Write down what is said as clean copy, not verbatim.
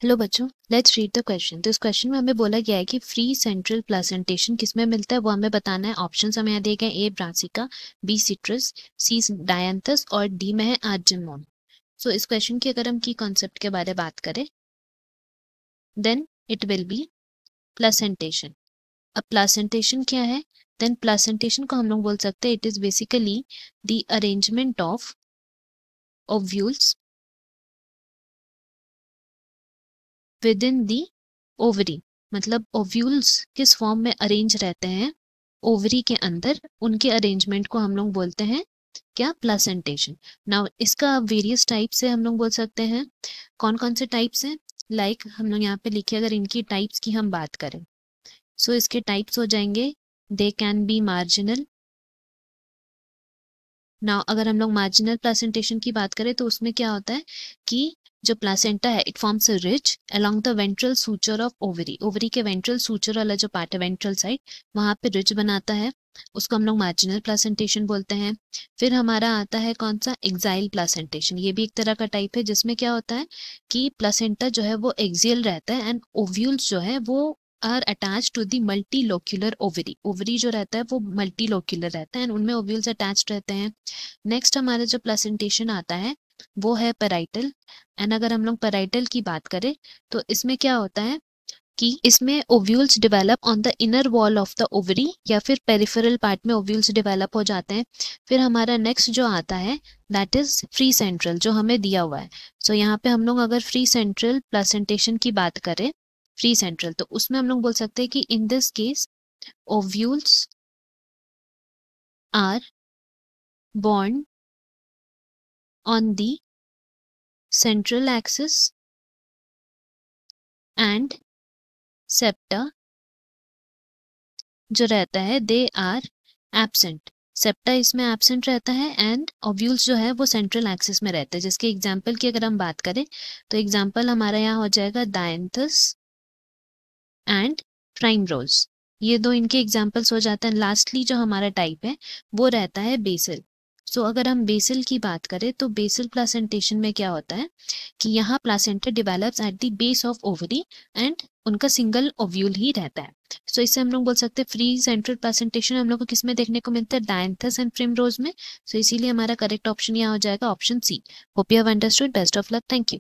Hello बच्चों, let's read the question. तो इस क्वेश्चन में हमें बोला गया है कि फ्री सेंट्रल प्लासेंटेशन किसमें मिलता है, वो हमें बताना है। ऑप्शंस हमें यहाँ दिए गए, ए ब्रासिका, बी सिट्रस, सी डायंथस और डी में है आर्जिमोन। सो इस क्वेश्चन की अगर हम की कॉन्सेप्ट के बारे में बात करें, then it will be placentation. अब प्लासेंटेशन क्या है? देन प्लासेंटेशन को हम लोग बोल सकते हैं it is basically the arrangement of ovules with in the ovary. मतलब ओव्यूल्स किस फॉर्म में अरेंज रहते हैं ओवरी के अंदर, उनके अरेंजमेंट को हम लोग बोलते हैं क्या? प्लासेंटेशन। नाउ इसका वेरियस टाइप से हम लोग बोल सकते हैं। कौन कौन से टाइप्स हैं? लाइक हम लोग यहाँ पे लिखे, अगर इनकी टाइप्स की हम बात करें, सो इसके टाइप्स हो जाएंगे, they can be marginal. Now अगर हम लोग मार्जिनल प्लासेंटेशन की बात करें तो उसमें क्या होता है कि जो प्लासेंटा है it forms a ridge along the ventral suture of ovary. Ovary के वेंट्रल सूचर वाला जो पार्ट है, वेंट्रल साइड, वहां पे रिज बनाता है, उसको हम लोग मार्जिनल प्लासेंटेशन बोलते हैं। फिर हमारा आता है कौन सा? Axile placentation. ये भी एक तरह का टाइप है जिसमें क्या होता है कि प्लासेंटा जो है वो एक्सियल रहता है एंड ओव्यूल्स जो है वो are attach to the multilocular ovary. Ovary जो रहता है वो मल्टीलोक्यूलर रहता है एंड उनमें ओव्यूल्स अटैच्ड रहते हैं। नेक्स्ट हमारा जो प्लेसेंटेशन आता है वो है पेराइटल। एंड अगर हम लोग पेराइटल की बात करें तो इसमें क्या होता है कि इसमें ovules develop on the inner wall of the ovary, या फिर पेरिफेरल पार्ट में ओव्यूल्स डेवलप हो जाते हैं। फिर हमारा नेक्स्ट जो आता है दैट इज फ्री सेंट्रल, जो हमें दिया हुआ है। सो यहाँ पे हम लोग अगर फ्री सेंट्रल प्लेसेंटेशन की बात करें, फ्री सेंट्रल, तो उसमें हम लोग बोल सकते हैं कि in this case ovules are borne on the central axis and septa जो रहता है दे आर एब्सेंट। सेप्टा इसमें एब्सेंट रहता है एंड ओव्यूल्स जो है वो सेंट्रल एक्सिस में रहते हैं। जिसके एग्जाम्पल की अगर हम बात करें तो एग्जाम्पल हमारा यहाँ हो जाएगा डायंथस एंड प्राइमरोज। ये दो इनके एग्जाम्पल्स हो जाते हैं। लास्टली जो हमारा टाइप है वो रहता है बेसल। सो अगर हम बेसल की बात करें तो बेसल प्लासेंटेशन में क्या होता है कि यहाँ placenta develops at the base of ovary and उनका सिंगल ओव्यूल ही रहता है। सो इससे हम लोग बोल सकते हैं फ्री सेंट्रल प्लासेंटेशन हम लोग को किसमें देखने को मिलता है? डायंथस एंड प्राइमरोज में। सो इसीलिए हमारा करेक्ट ऑप्शन यहाँ हो जाएगा option C. Hope you have understood. Best of luck. Thank you.